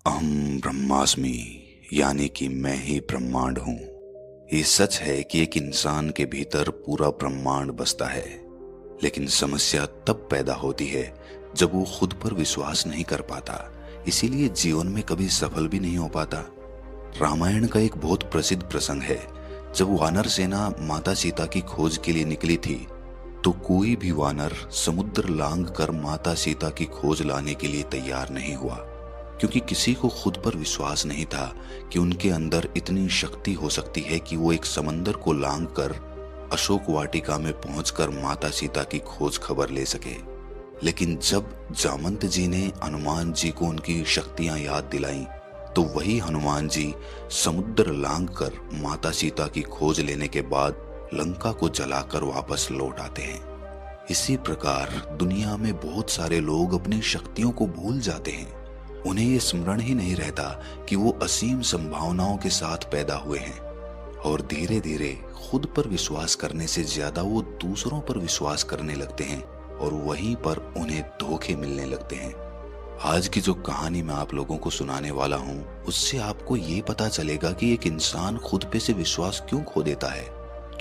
अहम ब्रह्मास्मि, यानी कि मैं ही ब्रह्मांड हूँ। ये सच है कि एक इंसान के भीतर पूरा ब्रह्मांड बसता है, लेकिन समस्या तब पैदा होती है जब वो खुद पर विश्वास नहीं कर पाता। इसीलिए जीवन में कभी सफल भी नहीं हो पाता। रामायण का एक बहुत प्रसिद्ध प्रसंग है। जब वानर सेना माता सीता की खोज के लिए निकली थी, तो कोई भी वानर समुद्र लांघ कर माता सीता की खोज लाने के लिए तैयार नहीं हुआ, क्योंकि किसी को खुद पर विश्वास नहीं था कि उनके अंदर इतनी शक्ति हो सकती है कि वो एक समंदर को लांघ कर अशोक वाटिका में पहुंचकर माता सीता की खोज खबर ले सके। लेकिन जब जामंत जी ने हनुमान जी को उनकी शक्तियां याद दिलाईं, तो वही हनुमान जी समुद्र लांघ कर माता सीता की खोज लेने के बाद लंका को जलाकर वापस लौट आते हैं। इसी प्रकार दुनिया में बहुत सारे लोग अपनी शक्तियों को भूल जाते हैं। उन्हें ये स्मरण ही नहीं रहता कि वो असीम संभावनाओं के साथ पैदा हुए हैं, और धीरे धीरे खुद पर विश्वास करने से ज्यादा वो दूसरों पर विश्वास करने लगते हैं, और वहीं पर उन्हें धोखे मिलने लगते हैं। आज की जो कहानी मैं आप लोगों को सुनाने वाला हूँ, उससे आपको ये पता चलेगा कि एक इंसान खुद पे से विश्वास क्यों खो देता है,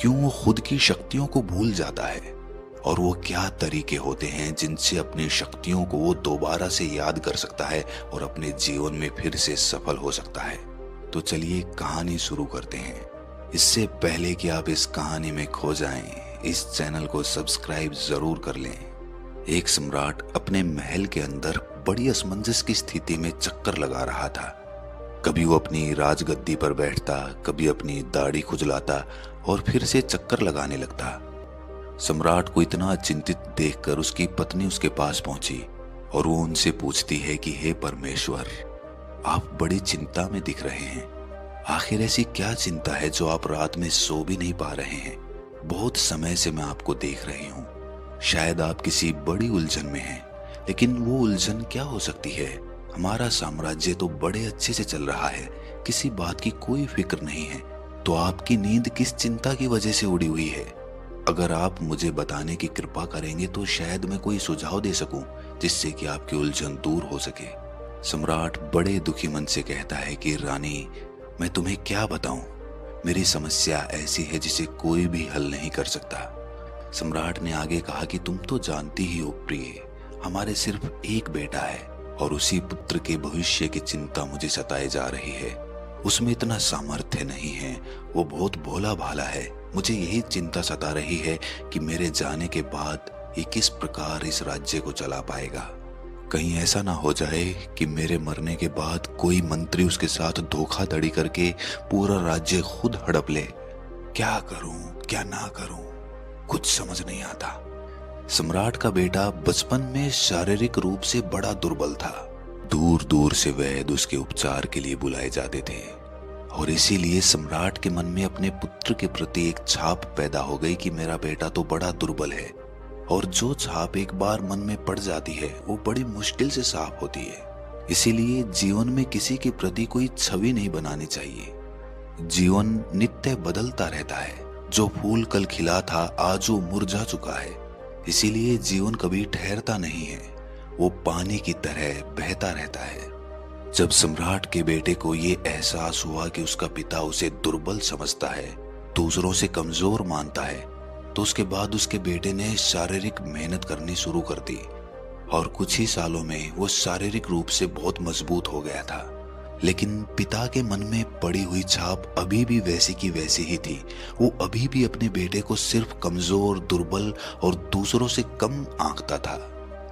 क्यों वो खुद की शक्तियों को भूल जाता है, और वो क्या तरीके होते हैं जिनसे अपनी शक्तियों को वो दोबारा से याद कर सकता है और अपने जीवन में फिर से सफल हो सकता है। तो चलिए कहानी शुरू करते हैं। इससे पहले कि आप इस कहानी में खो जाएं, इस चैनल को सब्सक्राइब जरूर कर लें। एक सम्राट अपने महल के अंदर बड़ी असमंजस की स्थिति में चक्कर लगा रहा था। कभी वो अपनी राजगद्दी पर बैठता, कभी अपनी दाढ़ी खुजलाता और फिर से चक्कर लगाने लगता। सम्राट को इतना चिंतित देखकर उसकी पत्नी उसके पास पहुंची और वो उनसे पूछती है कि हे परमेश्वर, आप बड़ी चिंता में दिख रहे हैं। आखिर ऐसी क्या चिंता है जो आप रात में सो भी नहीं पा रहे हैं? बहुत समय से मैं आपको देख रही हूँ। शायद आप किसी बड़ी उलझन में हैं, लेकिन वो उलझन क्या हो सकती है? हमारा साम्राज्य तो बड़े अच्छे से चल रहा है, किसी बात की कोई फिक्र नहीं है, तो आपकी नींद किस चिंता की वजह से उड़ी हुई है? अगर आप मुझे बताने की कृपा करेंगे तो शायद मैं कोई सुझाव दे सकूं, जिससे कि आपकी उलझन दूर हो सके। सम्राट बड़े दुखी मन से कहता है कि रानी, मैं तुम्हें क्या बताऊं, मेरी समस्या ऐसी है जिसे कोई भी हल नहीं कर सकता। सम्राट ने आगे कहा कि तुम तो जानती ही हो प्रिय, हमारे सिर्फ एक बेटा है, और उसी पुत्र के भविष्य की चिंता मुझे सताए जा रही है। उसमें इतना सामर्थ्य नहीं है, वो बहुत भोला भाला है। मुझे यही चिंता सता रही है कि मेरे जाने के बाद ये किस प्रकार इस राज्य को चला पाएगा। कहीं ऐसा ना हो जाए कि मेरे मरने के बाद कोई मंत्री उसके साथ धोखाधड़ी करके पूरा राज्य खुद हड़प ले। क्या करूं, क्या ना करूं, कुछ समझ नहीं आता। सम्राट का बेटा बचपन में शारीरिक रूप से बड़ा दुर्बल था। दूर दूर से वैद्य उसके उपचार के लिए बुलाए जाते थे, और इसीलिए सम्राट के मन में अपने पुत्र के प्रति एक छाप पैदा हो गई कि मेरा बेटा तो बड़ा दुर्बल है, और जो छाप एक बार मन में पड़ जाती है वो बड़ी मुश्किल से साफ होती है। इसीलिए जीवन में किसी के प्रति कोई छवि नहीं बनानी चाहिए। जीवन नित्य बदलता रहता है। जो फूल कल खिला था आज वो मुरझा चुका है। इसीलिए जीवन कभी ठहरता नहीं है, वो पानी की तरह बहता रहता है। जब सम्राट के बेटे को ये एहसास हुआ कि उसका पिता उसे दुर्बल समझता है, दूसरों से कमजोर मानता है, तो उसके बाद उसके बेटे ने शारीरिक मेहनत करनी शुरू कर दी, और कुछ ही सालों में वो शारीरिक रूप से बहुत मजबूत हो गया था। लेकिन पिता के मन में पड़ी हुई छाप अभी भी वैसी की वैसी ही थी। वो अभी भी अपने बेटे को सिर्फ कमजोर, दुर्बल और दूसरों से कम आंकता था।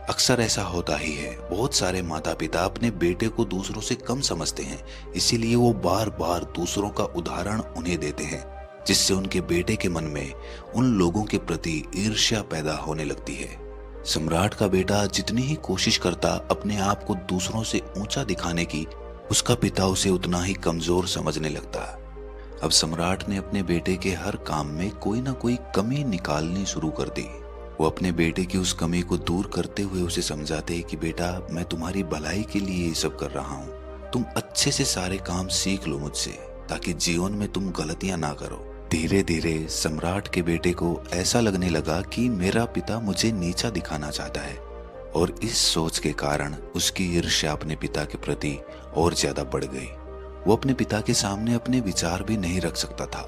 अक्सर ऐसा होता ही है, बहुत सारे माता पिता अपने बेटे को दूसरों से कम समझते हैं, इसीलिए वो बार बार दूसरों का उदाहरण उन्हें देते हैं, जिससे उनके बेटे के मन में उन लोगों के प्रति ईर्ष्या पैदा होने लगती है। सम्राट का बेटा जितनी ही कोशिश करता अपने आप को दूसरों से ऊंचा दिखाने की, उसका पिता उसे उतना ही कमजोर समझने लगता। अब सम्राट ने अपने बेटे के हर काम में कोई ना कोई कमी निकालनी शुरू कर दी। वो अपने बेटे की उस कमी को दूर करते हुए उसे समझाते कि बेटा, मैं तुम्हारी भलाई के लिए ये सब कर रहा हूँ। तुम अच्छे से सारे काम सीख लो मुझसे, ताकि जीवन में तुम गलतियां ना करो। धीरे धीरे सम्राट के बेटे को ऐसा लगने लगा कि मेरा पिता मुझे नीचा दिखाना चाहता है, और इस सोच के कारण उसकी ईर्ष्या अपने पिता के प्रति और ज्यादा बढ़ गई। वो अपने पिता के सामने अपने विचार भी नहीं रख सकता था,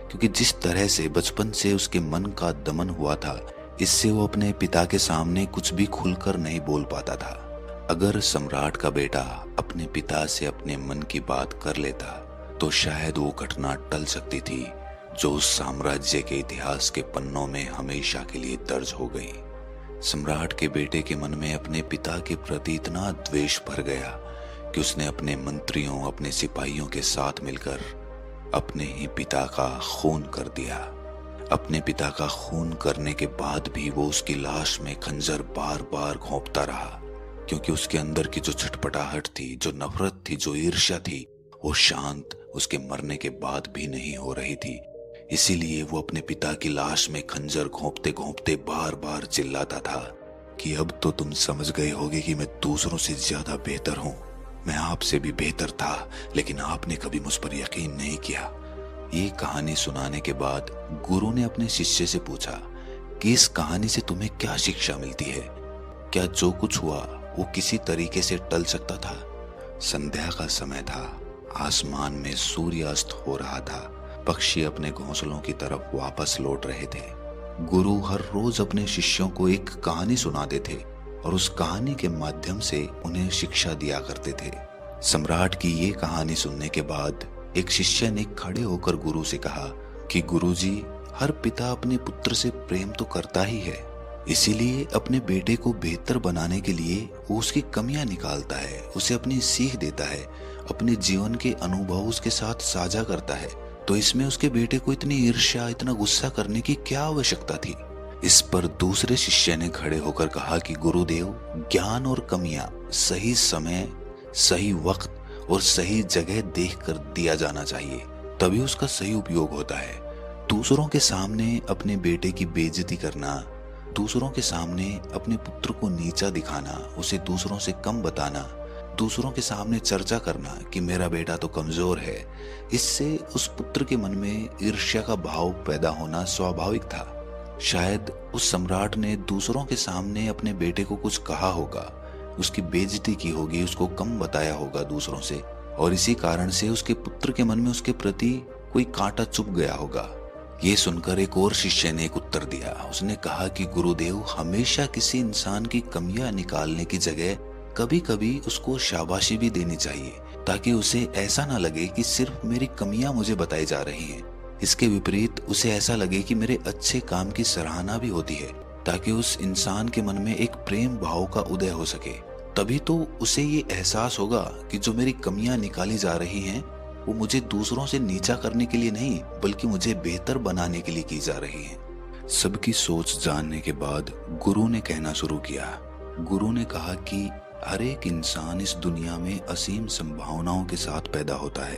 क्योंकि जिस तरह से बचपन से उसके मन का दमन हुआ था, इससे वो अपने पिता के सामने कुछ भी खुलकर नहीं बोल पाता था। अगर सम्राट का बेटा अपने पिता से अपने मन की बात कर लेता तो शायद वो घटना टल सकती थी जो उस साम्राज्य के इतिहास के पन्नों में हमेशा के लिए दर्ज हो गई। सम्राट के बेटे के मन में अपने पिता के प्रति इतना द्वेष भर गया कि उसने अपने मंत्रियों, अपने सिपाहियों के साथ मिलकर अपने ही पिता का खून कर दिया। अपने पिता का खून करने के बाद भी वो उसकी लाश में खंजर बार बार घोंपता रहा, क्योंकि उसके अंदर की जो छटपटाहट थी, जो नफरत थी, जो ईर्ष्या थी, वो शांत उसके मरने के बाद भी नहीं हो रही थी। इसीलिए वो अपने पिता की लाश में खंजर घोंपते घोंपते बार बार चिल्लाता था कि अब तो तुम समझ गए होगे कि मैं दूसरों से ज्यादा बेहतर हूं। मैं आपसे भी बेहतर था, लेकिन आपने कभी मुझ पर यकीन नहीं किया। ये कहानी सुनाने के बाद गुरु ने अपने शिष्य से पूछा कि इस कहानी से तुम्हें क्या शिक्षा मिलती है? क्या जो कुछ हुआ वो किसी तरीके से टल सकता था? संध्या का समय था, आसमान में सूर्यास्त हो रहा था, पक्षी अपने घोंसलों की तरफ वापस लौट रहे थे। गुरु हर रोज अपने शिष्यों को एक कहानी सुनाते थे और उस कहानी के माध्यम से उन्हें शिक्षा दिया करते थे। सम्राट की ये कहानी सुनने के बाद एक शिष्य ने खड़े होकर गुरु से कहा कि गुरुजी, हर पिता अपने पुत्र से प्रेम तो करता ही है, इसीलिए अपने बेटे को बेहतर बनाने के लिए वो उसकी कमियां निकालता है, उसे अपनी सीख देता है, अपने जीवन के अनुभव उसके साथ साझा करता है। तो इसमें उसके बेटे को इतनी ईर्ष्या, इतना गुस्सा करने की क्या आवश्यकता थी? इस पर दूसरे शिष्य ने खड़े होकर कहा कि गुरुदेव, ज्ञान और कमियां सही समय, सही वक्त और सही जगह देखकर दिया जाना चाहिए, तभी उसका सही उपयोग होता है। दूसरों के सामने अपने बेटे की बेइज्जती करना, दूसरों के सामने अपने पुत्र को नीचा दिखाना, उसे दूसरों से कम बताना, दूसरों के सामने चर्चा करना कि मेरा बेटा तो कमजोर है, इससे उस पुत्र के मन में ईर्ष्या का भाव पैदा होना स्वाभाविक था। शायद उस सम्राट ने दूसरों के सामने अपने बेटे को कुछ कहा होगा, उसकी बेइज्जती की होगी, उसको कम बताया होगा दूसरों से, और इसी कारण से उसके पुत्र के मन में उसके प्रति कोई कांटा चुभ गया होगा। ये सुनकर एक और शिष्य ने एक उत्तर दिया। उसने कहा कि गुरुदेव, हमेशा किसी इंसान की कमियां निकालने की जगह कभी कभी उसको शाबाशी भी देनी चाहिए, ताकि उसे ऐसा ना लगे कि सिर्फ मेरी कमियां मुझे बताई जा रही हैं। इसके विपरीत उसे ऐसा लगे कि मेरे अच्छे काम की सराहना भी होती है, ताकि उस इंसान के मन में एक प्रेम भाव का उदय हो सके। तभी तो उसे ये एहसास होगा कि जो मेरी कमियां निकाली जा रही हैं वो मुझे दूसरों से नीचा करने के लिए नहीं, बल्कि मुझे बेहतर बनाने के लिए की जा रही हैं। सबकी सोच जानने के बाद गुरु ने कहना शुरू किया। गुरु ने कहा कि हर एक इंसान इस दुनिया में असीम संभावनाओं के साथ पैदा होता है,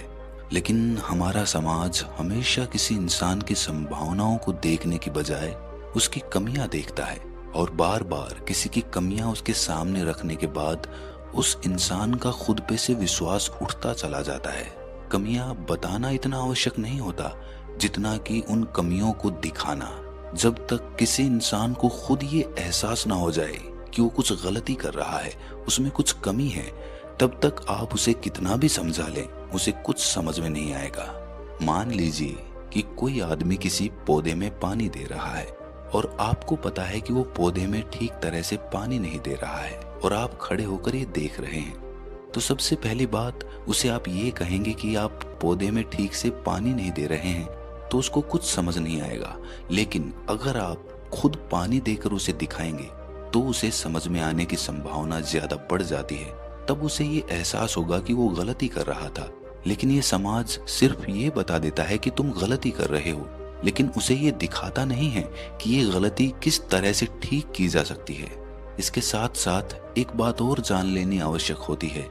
लेकिन हमारा समाज हमेशा किसी इंसान की संभावनाओं को देखने की बजाय उसकी कमियां देखता है, और बार बार किसी की कमियां उसके सामने रखने के बाद उस इंसान का खुद पे से विश्वास उठता चला जाता है। कमियां बताना इतना आवश्यक नहीं होता जितना कि उन कमियों को दिखाना। जब तक किसी इंसान को खुद ये एहसास ना हो जाए कि वो कुछ गलती कर रहा है, उसमें कुछ कमी है, तब तक आप उसे कितना भी समझा लें, उसे कुछ समझ में नहीं आएगा। मान लीजिए कि कोई आदमी किसी पौधे में पानी दे रहा है और आपको पता है कि वो पौधे में ठीक तरह से पानी नहीं दे रहा है, और आप खड़े होकर ये देख रहे हैं। तो सबसे पहली बात उसे आप ये कहेंगे कि आप पौधे में ठीक से पानी नहीं दे रहे हैं, तो उसको कुछ समझ नहीं आएगा। लेकिन अगर आप खुद पानी देकर उसे दिखाएंगे तो उसे समझ में आने की संभावना ज्यादा बढ़ जाती है। तब उसे ये एहसास होगा कि वो गलती कर रहा था। लेकिन ये समाज सिर्फ ये बता देता है कि तुम गलती कर रहे हो, लेकिन उसे ये दिखाता नहीं है कि ये गलती किस तरह से ठीक की जा सकती है। इसके साथ साथ एक बात और जान लेनी आवश्यक होती है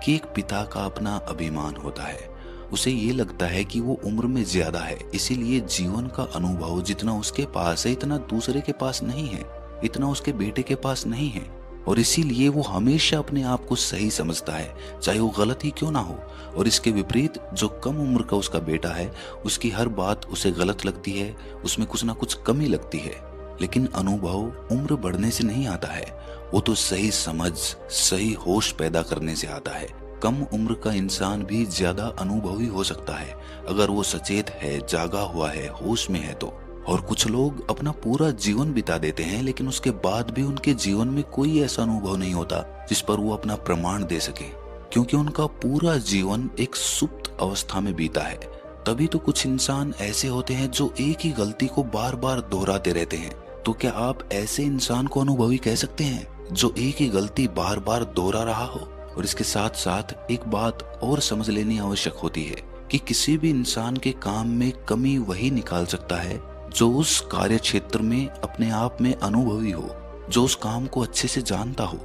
कि एक पिता का अपना अभिमान होता है। उसे ये लगता है कि वो उम्र में ज्यादा है, इसीलिए जीवन का अनुभव जितना उसके पास है इतना दूसरे के पास नहीं है, इतना उसके बेटे के पास नहीं है, और इसीलिए वो हमेशा अपने आप को सही समझता है, चाहे वो गलत ही क्यों ना हो। और इसके विपरीत जो कम उम्र का उसका बेटा है, उसकी हर बात उसे गलत लगती है, उसमें कुछ ना कुछ कमी लगती है। लेकिन अनुभव उम्र बढ़ने से नहीं आता है, वो तो सही समझ, सही होश पैदा करने से आता है। कम उम्र का इंसान भी ज्यादा अनुभवी हो सकता है अगर वो सचेत है, जागा हुआ है, होश में है तो। और कुछ लोग अपना पूरा जीवन बिता देते हैं लेकिन उसके बाद भी उनके जीवन में कोई ऐसा अनुभव नहीं होता जिस पर वो अपना प्रमाण दे सके, क्योंकि उनका पूरा जीवन एक सुप्त अवस्था में बीता है। तभी तो कुछ इंसान ऐसे होते हैं जो एक ही गलती को बार बार दोहराते रहते हैं। तो क्या आप ऐसे इंसान को अनुभवी कह सकते हैं जो एक ही गलती बार बार दोहरा रहा हो? और इसके साथ साथ एक बात और समझ लेनी आवश्यक होती है कि किसी भी इंसान के काम में कमी वही निकाल सकता है जो उस कार्य क्षेत्र में अपने आप में अनुभवी हो, जो उस काम को अच्छे से जानता हो।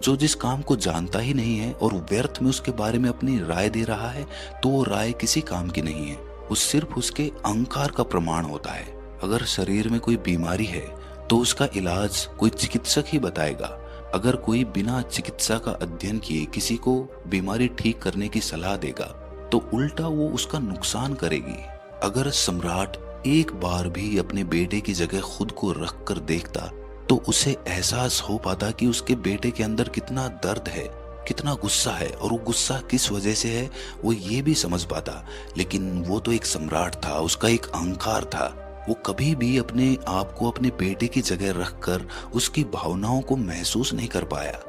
जो जिस काम को जानता ही नहीं है और व्यर्थ में उसके बारे में अपनी राय दे रहा है, तो वो राय किसी काम की नहीं है, वो सिर्फ उसके अहंकार का प्रमाण होता है। अगर शरीर में कोई बीमारी है तो उसका इलाज कोई चिकित्सक ही बताएगा। अगर कोई बिना चिकित्सा का अध्ययन किए किसी को बीमारी ठीक करने की सलाह देगा तो उल्टा वो उसका नुकसान करेगी। अगर सम्राट एक बार भी अपने बेटे की जगह खुद को रख कर देखता तो उसे एहसास हो पाता कि उसके बेटे के अंदर कितना दर्द है, कितना गुस्सा है, और वो गुस्सा किस वजह से है वो ये भी समझ पाता। लेकिन वो तो एक सम्राट था, उसका एक अहंकार था। वो कभी भी अपने आप को अपने बेटे की जगह रखकर उसकी भावनाओं को महसूस नहीं कर पाया।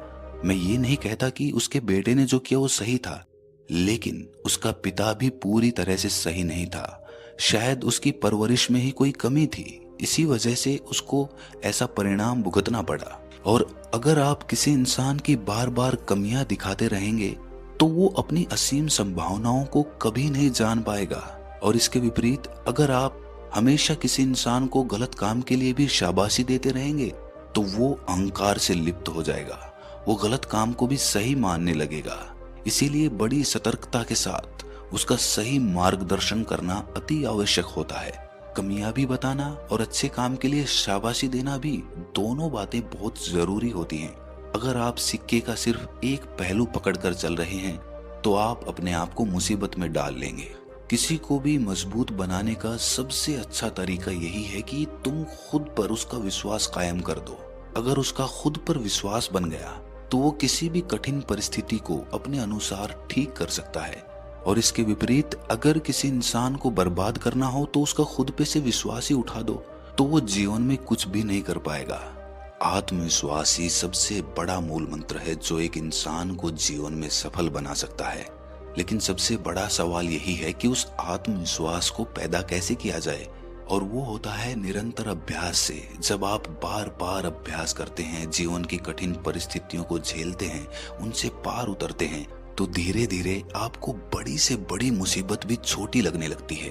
मैं ये नहीं कहता कि उसके बेटे ने जो किया वो सही था, लेकिन उसका पिता भी पूरी तरह से सही नहीं था। शायद उसकी परवरिश में ही कोई कमी थी, इसी वजह से उसको ऐसा परिणाम भुगतना पड़ा। और अगर आप किसी इंसान की बार बार कमियां दिखाते रहेंगे तो वो अपनी असीम संभावनाओं को कभी नहीं जान पाएगा। और इसके विपरीत अगर आप हमेशा किसी इंसान को गलत काम के लिए भी शाबाशी देते रहेंगे तो वो अहंकार से लिप्त हो जाएगा, वो गलत काम को भी सही मानने लगेगा। इसीलिए बड़ी सतर्कता के साथ उसका सही मार्गदर्शन करना अति आवश्यक होता है। कमियां भी बताना और अच्छे काम के लिए शाबाशी देना भी, दोनों बातें बहुत जरूरी होती हैं। अगर आप सिक्के का सिर्फ एक पहलू पकड़कर चल रहे हैं तो आप अपने आप को मुसीबत में डाल लेंगे। किसी को भी मजबूत बनाने का सबसे अच्छा तरीका यही है कि तुम खुद पर उसका विश्वास कायम कर दो। अगर उसका खुद पर विश्वास बन गया तो वो किसी भी कठिन परिस्थिति को अपने अनुसार ठीक कर सकता है। और इसके विपरीत अगर किसी इंसान को बर्बाद करना हो तो उसका खुद पे से विश्वास ही उठा दो तो वो जीवन में कुछ भी नहीं कर पाएगा। आत्मविश्वास ही सबसे बड़ा मूल मंत्र है जो एक इंसान को जीवन में सफल बना सकता है। लेकिन सबसे बड़ा सवाल यही है कि उस आत्मविश्वास को पैदा कैसे किया जाए, और वो होता है निरंतर अभ्यास से। जब आप बार बार अभ्यास करते हैं, जीवन की कठिन परिस्थितियों को झेलते हैं, उनसे पार उतरते हैं, तो धीरे धीरे आपको बड़ी से बड़ी मुसीबत भी छोटी लगने लगती है।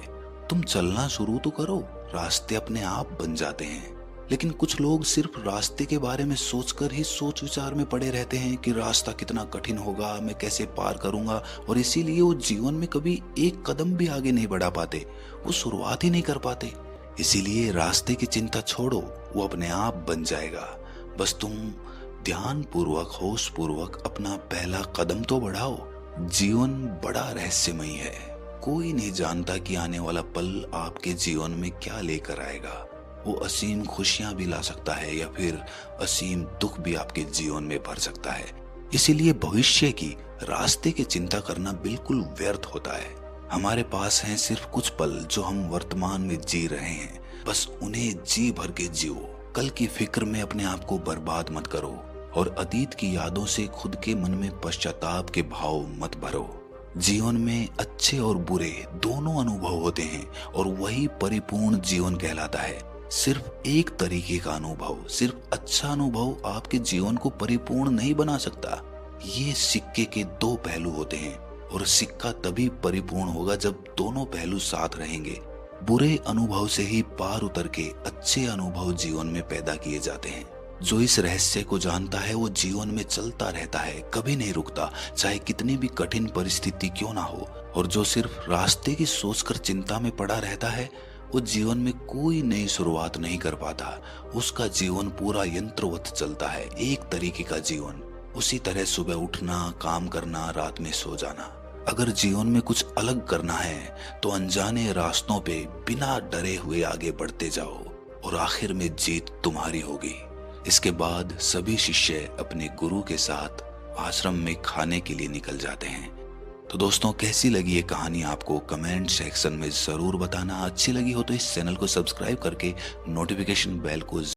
तुम चलना शुरू तो करो, रास्ते अपने आप बन जाते हैं। लेकिन कुछ लोग सिर्फ रास्ते के बारे में सोचकर ही सोच विचार में पड़े रहते हैं कि रास्ता कितना कठिन होगा, मैं कैसे पार करूंगा, और इसीलिए वो जीवन में कभी एक कदम भी आगे नहीं बढ़ा पाते, वो शुरुआत ही नहीं कर पाते। इसीलिए रास्ते की चिंता छोड़ो, वो अपने आप बन जाएगा। बस तुम ध्यान पूर्वक, होश पूर्वक अपना पहला कदम तो बढ़ाओ। जीवन बड़ा रहस्यमयी है, कोई नहीं जानता कि आने वाला पल आपके जीवन में क्या लेकर आएगा। वो असीम खुशियां भी ला सकता है या फिर असीम दुख भी आपके जीवन में भर सकता है। इसीलिए भविष्य की रास्ते की चिंता करना बिल्कुल व्यर्थ होता है। हमारे पास हैं सिर्फ कुछ पल जो हम वर्तमान में जी रहे हैं, बस उन्हें जी भर के जियो। कल की फिक्र में अपने आप को बर्बाद मत करो और अतीत की यादों से खुद के मन में पश्चाताप के भाव मत भरो। जीवन में अच्छे और बुरे दोनों अनुभव होते हैं और वही परिपूर्ण जीवन कहलाता है। सिर्फ एक तरीके का अनुभव, सिर्फ अच्छा अनुभव आपके जीवन को परिपूर्ण नहीं बना सकता। ये सिक्के के दो पहलू होते हैं और सिक्का तभी परिपूर्ण होगा जब दोनों पहलू साथ रहेंगे। बुरे अनुभव से ही पार उतर के अच्छे अनुभव जीवन में पैदा किए जाते हैं। जो इस रहस्य को जानता है वो जीवन में चलता रहता है, कभी नहीं रुकता, चाहे कितनी भी कठिन परिस्थिति क्यों ना हो। और जो सिर्फ रास्ते की सोचकर चिंता में पड़ा रहता है वो जीवन में कोई नई शुरुआत नहीं कर पाता। उसका जीवन पूरा यंत्रवत चलता है, एक तरीके का जीवन। उसी तरह सुबह उठना, काम करना, रात में सो जाना। अगर जीवन में कुछ अलग करना है तो अनजाने रास्तों पे बिना डरे हुए आगे बढ़ते जाओ और आखिर में जीत तुम्हारी होगी। इसके बाद सभी शिष्य अपने गुरु के साथ आश्रम में खाने के लिए निकल जाते हैं। तो दोस्तों, कैसी लगी ये कहानी आपको कमेंट सेक्शन में जरूर बताना। अच्छी लगी हो तो इस चैनल को सब्सक्राइब करके नोटिफिकेशन बेल को